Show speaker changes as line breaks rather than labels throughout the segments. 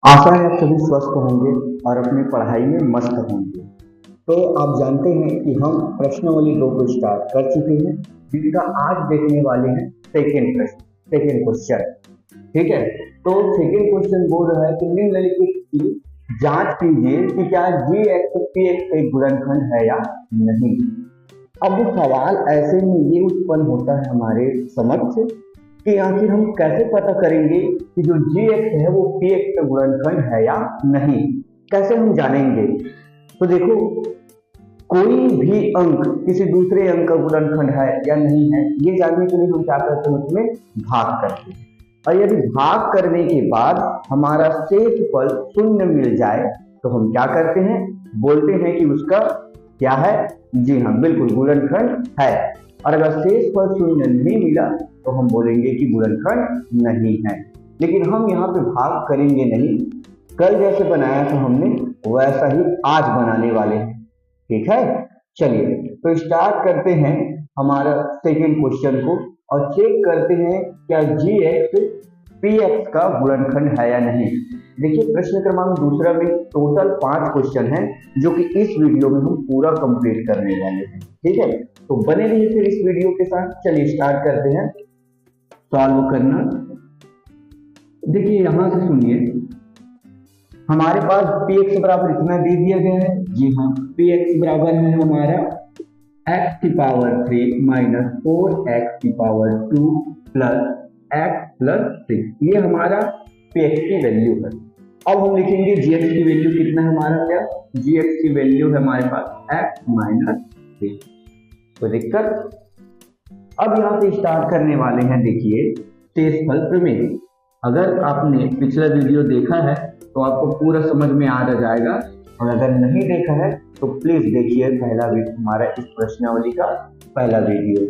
आशा है आप सभी स्वस्थ होंगे और अपनी पढ़ाई में मस्त होंगे। तो आप जानते हैं कि हम प्रश्नावली 2 को स्टार्ट कर चुके हैं, जिसका आज देखने वाले हैं सेकेंड प्रश्न, सेकेंड क्वेश्चन। ठीक है, तो सेकेंड क्वेश्चन बोल रहा है कि निम्नलिखित की जांच कीजिए कि क्या जी एक्स पी एक्स एक गुणनखंड है या नहीं। अब सवाल ऐसे में ये उत्पन्न होता है हमारे समक्ष कि आखिर हम कैसे पता करेंगे कि जो जी एक्स है वो पी एक्स का गुणनखंड है या नहीं, कैसे हम जानेंगे। तो देखो, कोई भी अंक किसी दूसरे अंक का गुणनखंड है या नहीं है, ये जानने के लिए हम क्या करते हैं, उसमें भाग करते हैं। और यदि भाग करने के बाद हमारा शेषफल शून्य मिल जाए तो हम क्या करते हैं, बोलते हैं कि उसका क्या है, जी हाँ बिल्कुल गुणनखंड है। और अगर शेषफल शून्य नहीं मिला तो हम बोलेंगे कि गुणनखंड नहीं है। लेकिन हम यहाँ पे भाग करेंगे नहीं, कल जैसे बनाया था हमने वैसा ही आज बनाने वाले हैं। ठीक है, चलिए तो स्टार्ट करते हैं हमारा सेकेंड क्वेश्चन को और चेक करते हैं क्या जी एक्स पी एक्स का गुणनखंड है या नहीं। देखिए, प्रश्न क्रमांक दूसरा में टोटल 5 क्वेश्चन हैं जो कि इस वीडियो में हम पूरा कंप्लीट करने वाले हैं। ठीक है, तो बने रहिए फिर इस वीडियो के साथ। चलिए स्टार्ट करते हैं सॉल्व करना। देखिए यहां से सुनिए, हमारे पास पी एक्स बराबर इतना दे दिया गया है। जी हाँ, पी एक्स बराबर है हमारा एक्स की पावर 3 माइनस 4x की पावर 2 प्लस एक्स प्लस 6, ये हमारा पी एक्स की वैल्यू है। अब हम लिखेंगे जी एक्स की वैल्यू कितना है हमारा, क्या जी एक्स की वैल्यू है हमारे पास एक्स माइनस 3। कोई दिक्कत। अब यहाँ से स्टार्ट करने वाले हैं, देखिए शेषफल प्रमेय। अगर आपने पिछला वीडियो देखा है तो आपको पूरा समझ में आ जाएगा, और अगर नहीं देखा है तो प्लीज देखिए पहला वीडियो, हमारा इस प्रश्नावली का पहला वीडियो।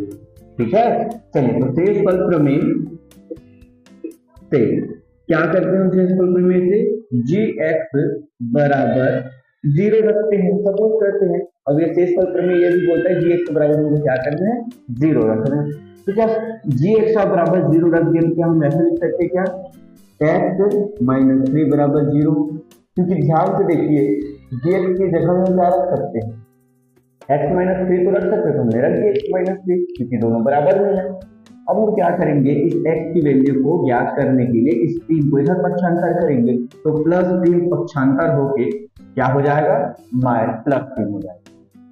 ठीक है, चलिए तो शेषफल प्रमेय से क्या करते हैं, शेषफल प्रमेय से जी एक्स बराबर 0 रखते हैं, सपोज करते हैं। अब ये शेषफल प्रमेय ये भी बोलता है जी एक्स बराबर हमको क्या करना है, 0 रखना है। तो क्या जी एक्स बराबर 0 रख दिया तो क्या हम ऐसा लिख सकते हैं, क्या एक्स माइनस 3 बराबर 0। क्योंकि ध्यान से देखिए, जी एक्स की जगह में क्या रख सकते हैं, एक्स माइनस 3 तो रख सकते हैं, तो हमने रख दिया एक्स माइनस 3 क्योंकि दोनों बराबर में है। अब हम क्या करेंगे, इस x की वैल्यू को ज्ञात करने के लिए इस 3 को इधर पक्षांतर करेंगे, तो प्लस 3 पक्षांतर होके क्या हो जाएगा, प्लस 3 हो जाएगा।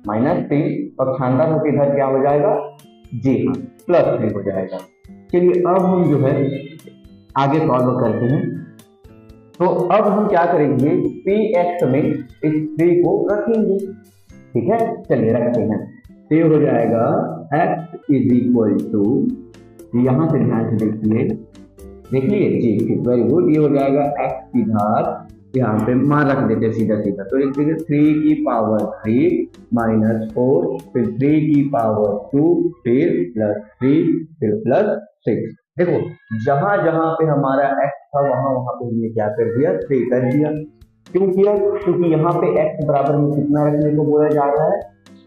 माइनस 3 पक्षांतर होके इधर क्या हो जाएगा, जी हाँ प्लस 3 हो जाएगा। चलिए अब हम जो है आगे सॉल्व करते हैं। तो अब हम क्या करेंगे, पी एक्स में इस 3 को रखेंगे। ठीक है, चलिए रखते हैं। तो ये हो जाएगा x इज इक्वल टू, यहां से ध्यान से देखिए, देखिए जी वेरी गुड, ये हो जाएगा x की घात, यहाँ पे मान रख देते सीधा सीधा, तो एक देखिए 3 की पावर 3 माइनस 4, फिर 3 की पावर 2, फिर प्लस 3, फिर प्लस 6। देखो जहां जहां पे हमारा x था वहां वहां पे हमने क्या कर दिया, 3 कर दिया। क्यों किया, क्योंकि यहाँ पे x बराबर में कितना रखने को बोला जा रहा है,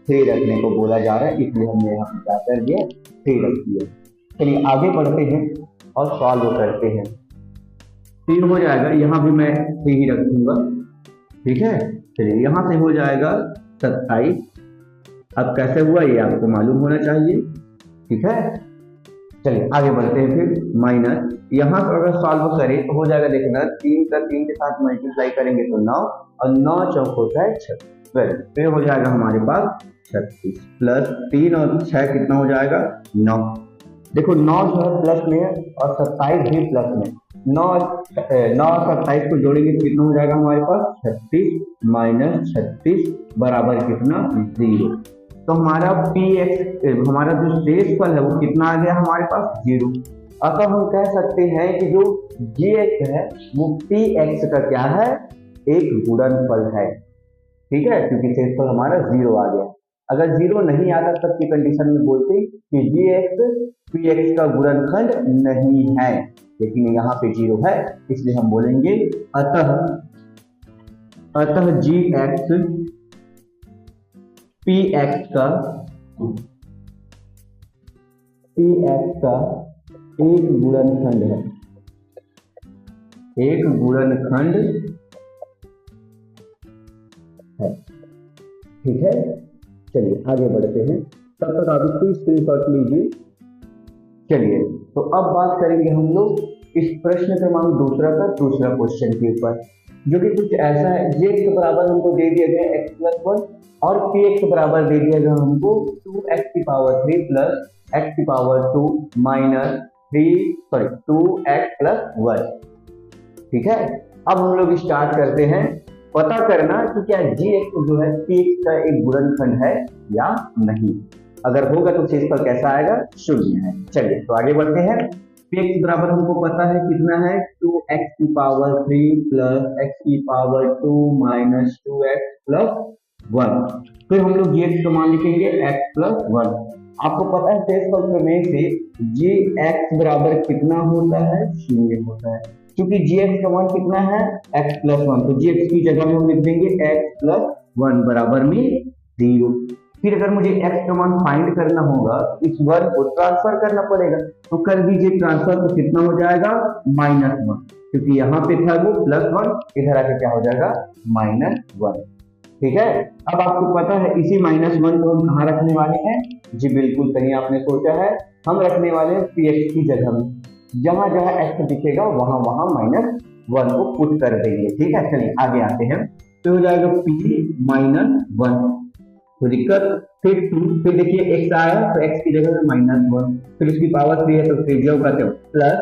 3 रखने को बोला जा रहा है, इसलिए हमने यहाँ पे क्या कर दिया, 3 रख दिया। चलिए आगे बढ़ते हैं और सॉल्व करते हैं। 3 हो जाएगा, यहाँ भी मैं 3 ही रखूंगा। ठीक है, चलिए यहाँ से हो जाएगा 27। अब कैसे हुआ ये आपको मालूम होना चाहिए। ठीक है, चलिए आगे बढ़ते हैं। फिर माइनस, यहाँ पर अगर सॉल्व करें तो हो जाएगा, देखना 3 का 3 के साथ मल्टीप्लाई करेंगे तो 9, और 9 चौक होता है 36, फिर हो जाएगा हमारे पास 36 प्लस 3 और 6 कितना हो जाएगा, 9। देखो 9 जो है प्लस में है और 27 भी प्लस में, 9 और 27 को जोड़ेंगे तो कितना हो जाएगा हमारे पास, 36 माइनस 36 बराबर कितना, 0। तो हमारा पी एक्स, हमारा जो शेषफल है वो कितना आ गया हमारे पास, 0। अतः हम कह सकते हैं कि जो जी एक्स है वो पी एक्स का क्या है, एक गुणनफल है। ठीक है, क्योंकि शेषफल हमारा 0 आ गया। अगर 0 नहीं आता तब की कंडीशन में बोलते कि जी एक्स पी एक्स का गुणनखंड नहीं है, लेकिन यहाँ पे 0 है, इसलिए हम बोलेंगे अतः जी एक्स पी एक्स का एक गुणनखंड है। एक गुणनखंड है। ठीक है, चलिए आगे बढ़ते हैं, तब तक आप इसको स्क्रीनशॉट लीजिए। चलिए तो अब बात करेंगे हम लोग इस प्रश्न क्रमांक दूसरा का दूसरा क्वेश्चन के ऊपर, जो कि कुछ ऐसा है। जी एक्स बराबर हमको दे दिया गया एक्स प्लस वन और पी एक्स बराबर दे दिया गया हमको 2x की पावर 3 प्लस एक्स की पावर 2 माइनस 2x प्लस 1। ठीक है, अब हम लोग स्टार्ट करते हैं। पता करना कि क्या जी एक्स जो है पी एक्स का एक गुणनखंड है या नहीं। अगर होगा तो शेषफल कैसा आएगा, शून्य है। चलिए तो आगे बढ़ते हैं। पी एक्स बराबर हमको पता है कितना है, 2x की पावर 3 प्लस एक्स की पावर 2 माइनस 2x प्लस 1। फिर हम लोग जी एक्स का मान लिखेंगे x प्लस 1। आपको पता है शेषफल प्रमेय से जी एक्स बराबर कितना होता है, शून्य होता है, क्योंकि जी एक्स का मान कितना है x प्लस 1। तो जी एक्स की जगह में हम लिख देंगे x प्लस 1 बराबर में 0। फिर अगर मुझे x का मान फाइंड करना होगा इस 1 को ट्रांसफर करना पड़ेगा, तो कर दीजिए ट्रांसफर, तो कितना हो जाएगा -1, क्योंकि यहाँ पे था वो +1, इधर आके क्या हो जाएगा -1। ठीक है, अब आपको पता है इसी -1 को हम कहाँ रखने वाले हैं, जी बिल्कुल सही आपने सोचा है, हम रखने वाले हैं पी एक्स की जगह में। जहां जहां x दिखेगा वहां वहां -1 को पुट कर देंगे। ठीक है, चलिए आगे आते हैं। तो हो जाएगा p -1, तो दिक्कत, फिर 2, फिर देखिए x आया तो x की जगह में -1, फिर उसकी पावर 3 है तो 3 होगा तो प्लस,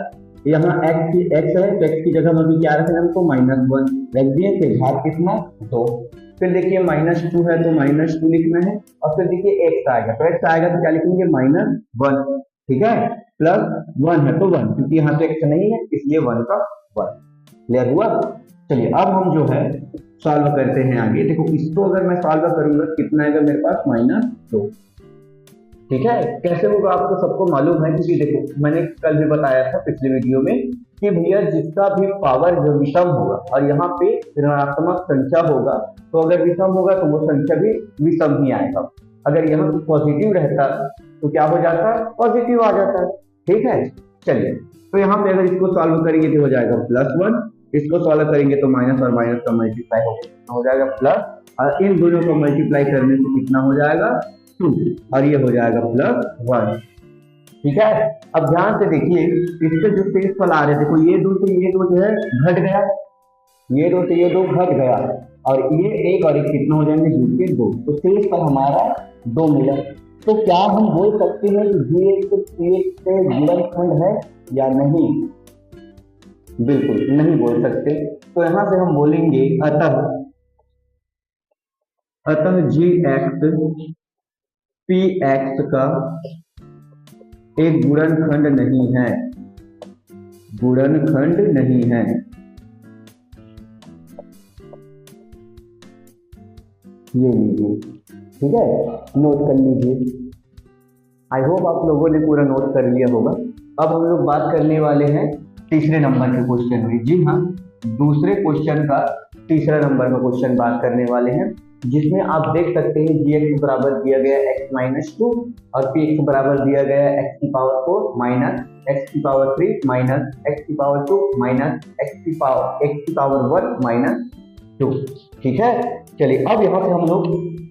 यहाँ x है तो x की जगह में भी क्या रखेंगे हमको -1 रख दिए, फिर घात कितना 2, फिर देखिए -2 है तो -2 लिखना है, और फिर देखिए x आएगा तो x आएगा तो क्या लिखेंगे -1। ठीक है, प्लस 1 है तो 1, क्योंकि यहाँ पे x नहीं है इसलिए 1 का 1। क्लियर हुआ। चलिए अब हम जो है सॉल्व करते हैं आगे। देखो इसको अगर मैं सॉल्व करूंगा कितना आएगा मेरे पास -2। ठीक है, कैसे होगा आपको सबको मालूम है, क्योंकि देखो मैंने कल भी बताया था पिछले वीडियो में कि भैया जिसका भी पावर जो विषम होगा और यहाँ पे ऋणात्मक संख्या होगा, तो अगर विषम होगा तो वो संख्या भी विषम ही आएगा। अगर यहाँ पॉजिटिव रहता तो क्या हो जाता, पॉजिटिव आ जाता है। ठीक है, चलिए तो यहाँ पे अगर इसको सॉल्व करेंगे तो हो जाएगा +1, इसको सॉल्व करेंगे तो माइनस और माइनस का मल्टीप्लाई हो जाएगा प्लस, और इन दोनों को मल्टीप्लाई करने से कितना हो जाएगा 2, और ये हो जाएगा +1। ठीक है, अब ध्यान से देखिए इससे जो शेषफल आ रहे, देखो ये 2 से ये 2 जो है घट गया, ये 2 से ये 2 घट गया, और ये 1 और 1 कितना हो जाएंगे, जुड़ के 2, तो शेषफल हमारा 2 मिला। तो क्या हम बोल सकते हैं कि जी एक्स पी एक्स से गुणनखंड है या नहीं, बिल्कुल नहीं बोल सकते। तो यहां से हम बोलेंगे अतः जी एक्स पी एक्स का एक गुणनखंड नहीं है, गुणनखंड नहीं है। ये लीजिए, ठीक है, नोट कर लीजिए। आई होप आप लोगों ने पूरा नोट कर लिया होगा। अब हम लोग बात करने वाले हैं तीसरे नंबर के क्वेश्चन में। जी हाँ, दूसरे क्वेश्चन का तीसरा नंबर का क्वेश्चन बात करने वाले हैं, जिसमें आप देख सकते हैं जी एक्स बराबर दिया गया x-2 और पी एक्स बराबर दिया गया x की पावर 4 माइनस x की पावर 3 माइनस x की पावर 2 माइनस x की पावर 1 माइनस 2। ठीक है, चलिए अब यहाँ से हम लोग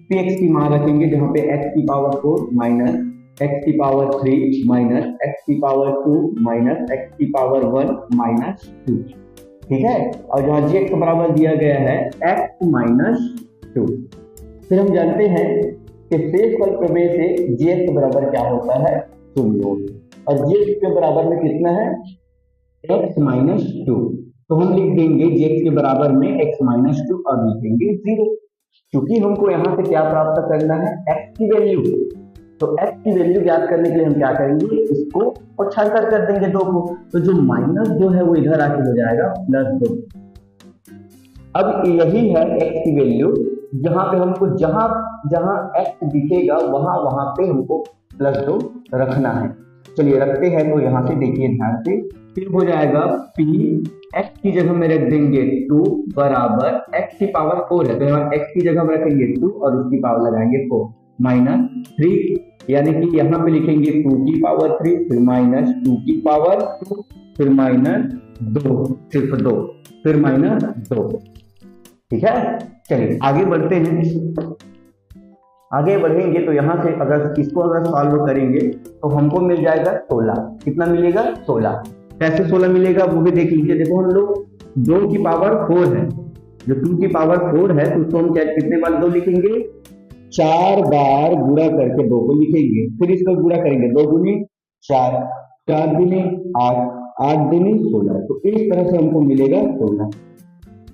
पी एक्स की मान रखेंगे, जहाँ पे x की पावर 4 माइनस x की पावर 3 माइनस x की पावर 2 माइनस x की पावर 1 माइनस 2। ठीक है, और जहाँ जी एक्स बराबर दिया गया है x-2। फिर हम जानते हैं कि शेषफल प्रमेय से जी एक्स बराबर क्या होता है, 0, और जी एक्स के बराबर में कितना है x-2, तो हम लिख देंगे जी एक्स के बराबर में x-2 और लिखेंगे 0, क्योंकि हमको यहाँ से क्या प्राप्त करना है, x की वैल्यू। तो x की वैल्यू ज्ञात करने के लिए हम क्या करेंगे, इसको पक्षांतर कर देंगे 2 को, तो जो -2 है वो इधर आके हो जाएगा +2। अब यही है x की वैल्यू, जहां पे हमको जहां x दिखेगा वहां पे हमको +2 रखना है। चलिए रखते हैं, तो यहाँ से देखिए ध्यान से, फिर हो जाएगा p x की जगह में रख देंगे 2 बराबर x की पावर 4 है, तो यहाँ x की जगह में रखेंगे 2 और उसकी पावर लगाएंगे 4 -3, यानी कि यहाँ पे लिखेंगे 2 की पावर 3, फिर -2 की पावर 2, फिर -2, सिर्फ 2, फिर -2। ठीक है, चलिए आगे बढ़ते हैं। आगे बढ़ेंगे तो यहाँ से अगर इसको सॉल्व करेंगे तो हमको मिल जाएगा 16। कितना मिलेगा? 16। कैसे 16 मिलेगा वो भी देख लीजिए। देखो हम लोग 2 की पावर 4 है, जो 2 की पावर 4 है तो उसको हम क्या कितने बार 2 लिखेंगे? 4 बार गुणा करके 2 को लिखेंगे, फिर इसको गुणा करेंगे 2 दूनी 4, 4 दूनी 8, 8 दूनी 16। तो इस तरह से हमको मिलेगा 16।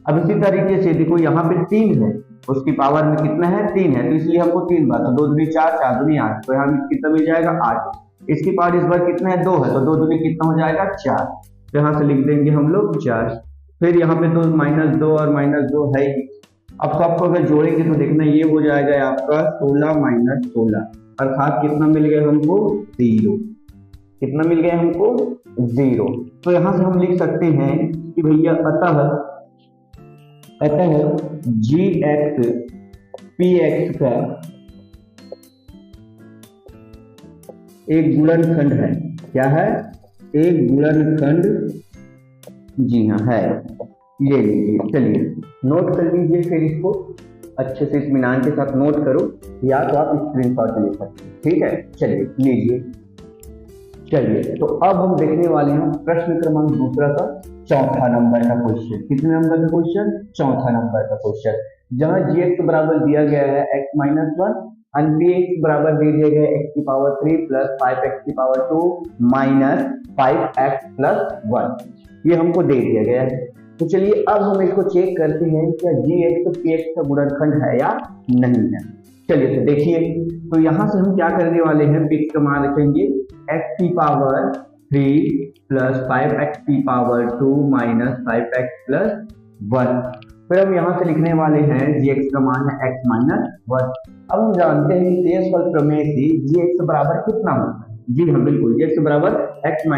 अब इसी तरीके से देखो यहाँ पे 3 है, उसकी पावर में कितना है? 3 है, तो इसलिए हमको 3 बार, तो 2 दूनी 4, 4 दूनी 8, तो यहाँ कितना मिल जाएगा? 8। इसकी पावर इस बार कितना है? 2 है, तो 2 दूनी कितना हो जाएगा? 4। तो यहाँ से लिख देंगे हम लोग 4। फिर यहाँ पे तो -2 और -2 है ही। अब सबको अगर जोड़ेंगे तो देखना ये हो जाएगा आपका 16 - 16, अर्थात कितना मिल गया हमको? 0। कितना मिल गया हमको? 0। तो यहाँ से हम लिख सकते हैं कि भैया अतः gx px का एक गुणनखंड है। क्या है? एक गुणनखंड। जी हाँ है, ये लीजिए। चलिए नोट कर लीजिए, फिर इसको अच्छे से इत्मीनान के साथ नोट करो, या तो आप स्क्रीनशॉट ले सकते हैं। ठीक है, चलिए लीजिए। चलिए तो अब हम देखने वाले हैं प्रश्न क्रमांक दूसरा का चौथा नंबर का क्वेश्चन। कितने नंबर का क्वेश्चन? चौथा नंबर का क्वेश्चन, जहां gx बराबर दिया गया है x - 1 और px बराबर दे दिया गया है x की पावर 3 प्लस 5x की पावर 2 माइनस 5x प्लस 1, ये हमको दे दिया गया है। तो चलिए अब हम इसको चेक करते हैं क्या gx px का गुणनखंड है या नहीं है। चलिए तो देखिए, तो यहाँ से हम क्या करने वाले हैं? px का मान रखेंगे x की पावर 3 प्लस 5x की पावर 2 माइनस 5x प्लस 1। फिर हम यहाँ से लिखने वाले हैं gx का मान है x - 1। अब हम जानते हैं शेषफल प्रमेय से gx बराबर कितना होता है? जी हाँ बिल्कुल, gx बराबर x -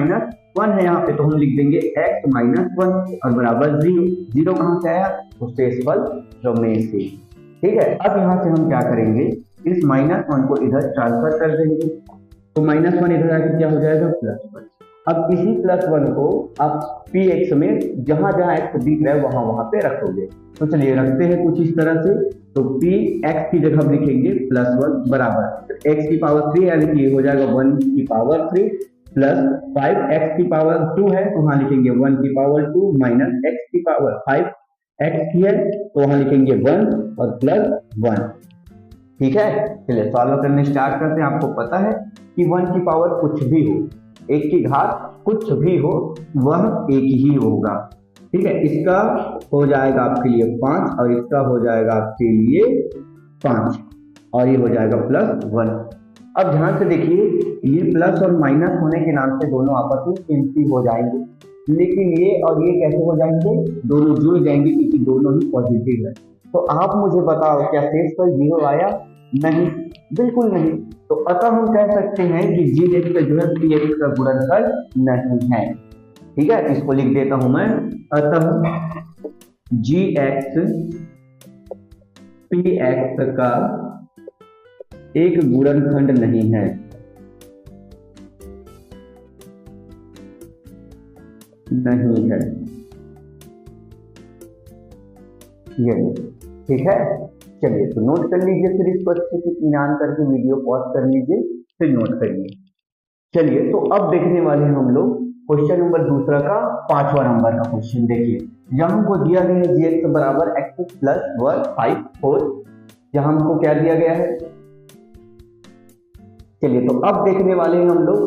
1 है यहाँ पे, तो हम लिख देंगे x - 1 और बराबर 0। 0 कहाँ से आया? तो शेषफल प्रमेय से। ठीक है, अब यहाँ से हम क्या करेंगे? इस -1 को इधर ट्रांसफर कर देंगे, तो -1 इधर आके क्या हो जाएगा? +1। अब इसी +1 को आप px में जहां जहां x दिख रहा है वहां वहां पे रखोगे। तो चलिए रखते हैं कुछ इस तरह से। तो px की जगह लिखेंगे +1 बराबर x की पावर 3, यानी कि हो जाएगा 1 की पावर 3 प्लस 5x की पावर 2 है, तो वहां लिखेंगे 1 की पावर 2 माइनस x की पावर 5x की है, तो वहां लिखेंगे 1 और +1। ठीक है, चलिए सॉल्व करने स्टार्ट करते हैं। आपको पता है कि 1 की पावर कुछ भी हो, 1 की घात कुछ भी हो, वह 1 ही होगा। ठीक है, इसका हो जाएगा आपके लिए 5 और इसका हो जाएगा आपके लिए 5 और ये हो जाएगा +1। अब ध्यान से देखिए, ये प्लस और माइनस होने के नाम से दोनों आपस में कैंसिल हो जाएंगे, लेकिन ये और ये कैसे हो जाएंगे? दोनों जुड़ जाएंगे, क्योंकि दोनों ही पॉजिटिव है। तो आप मुझे बताओ क्या शेषफल 0 आया? नहीं, बिल्कुल नहीं। तो अतः हम कह सकते हैं कि gx का जो है px का गुणनफल नहीं है। ठीक है, इसको लिख देता हूं मैं, अतः gx px का एक गुणनखंड नहीं है। नहीं है, ये ठीक है। चलिए तो नोट कर लीजिए, फिर इसको अच्छे से इत्मीनान करके वीडियो पॉज कर लीजिए, फिर नोट करिए। चलिए तो अब देखने वाले हैं हम लोग क्वेश्चन नंबर दूसरा का 5वां नंबर का क्वेश्चन। देखिए यहाँ हमको दिया गया है gx बराबर x प्लस 1 5 4, यहाँ हमको क्या दिया गया है? चलिए तो अब देखने वाले हैं हम लोग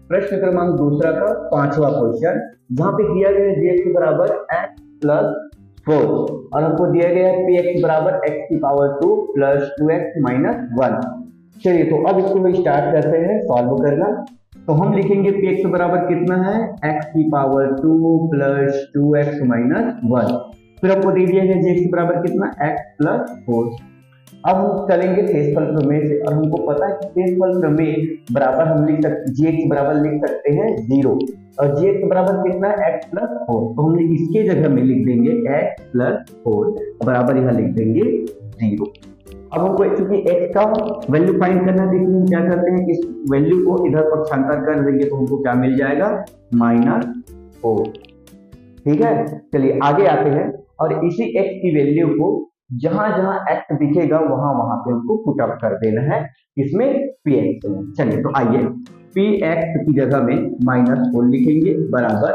प्रश्न क्रमांक दूसरा का 5वां क्वेश्चन, जहाँ पे दिया गया है gx बराबर x प्लस 4 और हमको दिया गया है px बराबर x की पावर 2 प्लस 2x माइनस 1। चलिए तो अब इसको स्टार्ट करते हैं सॉल्व करना। तो हम लिखेंगे px बराबर कितना है? x की पावर 2 प्लस 2x माइनस 1। फिर हमको दे दिया है gx बराबर कितना? x plus 4। अब हम चलेंगे शेषफल प्रमेय से, और हमको पता है कि शेषफल प्रमेय बराबर हम लिख सकते, gx बराबर लिख सकते हैं 0 और gx बराबर कितना है? x plus 4। तो हम इसके जगह में लिख देंगे x प्लस 4 बराबर यहाँ लिख देंगे 0। अब हमको चूंकि x का वैल्यू फाइंड करना है, इसलिए हम क्या करते हैं, इस वैल्यू को इधर पक्षांतर कर देंगे तो हमको क्या मिल जाएगा, -4। ठीक है, चलिए आगे आते हैं और इसी x की वैल्यू को जहां जहां x दिखेगा वहां वहां पे हमको पुट अप कर देना है, इसमें px में। चलिए तो आइए px की जगह में -4 लिखेंगे, बराबर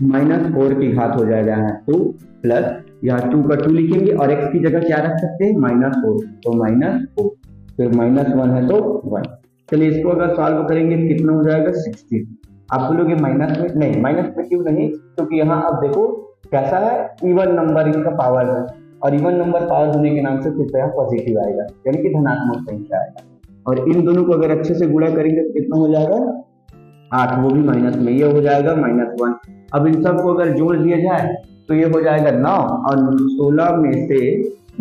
-4 की घात हो जाएगा यहाँ 2 प्लस यहाँ 2 का 2 लिखेंगे और x की जगह क्या रख सकते हैं, -4, तो -4, फिर -1 है तो 1। चलिए इसको अगर सॉल्व करेंगे कितना हो जाएगा, 16। आप बोलोगे माइनस में, नहीं माइनस में क्यों नहीं, क्योंकि यहाँ अब देखो कैसा है, इवन नंबर इनका पावर है और इवन नंबर पावर होने के नाम से फिर यहाँ पॉजिटिव आएगा, यानी कि धनात्मक संख्या आएगा। और इन दोनों को अगर अच्छे से गुणा करेंगे तो कितना हो जाएगा, 8, वो भी माइनस में, ये हो जाएगा -1। अब इन सबको अगर जोड़ दिया जाए तो ये हो जाएगा 9 और 16 में से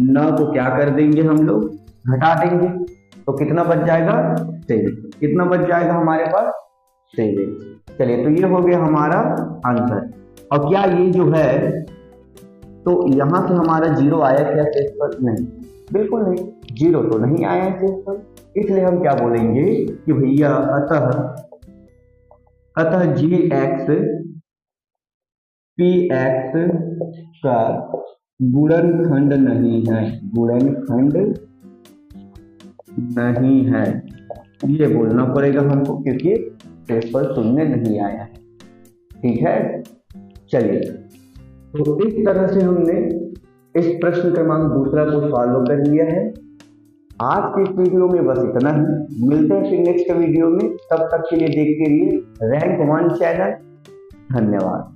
9 को क्या कर देंगे हम लोग, घटा देंगे, तो कितना बच जाएगा, 7। कितना बच जाएगा हमारे पास, 7। चलिए तो ये हो गया हमारा आंसर। और क्या ये जो है, तो यहां से हमारा 0 आया क्या शेष पर, नहीं बिल्कुल नहीं, 0 तो नहीं आया है शेष पर, इसलिए हम क्या बोलेंगे कि भैया अतः gx px का गुणनखंड नहीं है, गुणनखंड नहीं है, ये बोलना पड़ेगा हमको, क्योंकि पेपर सुनने नहीं आया है। ठीक है, चलिए तो इस तरह से हमने इस प्रश्न क्रमांक 2 को सॉल्व कर लिया है। आज के इस वीडियो में बस इतना ही, मिलते हैं फिर नेक्स्ट वीडियो में, तब तक के लिए देखते रहिए रैंक 1 चैनल। धन्यवाद।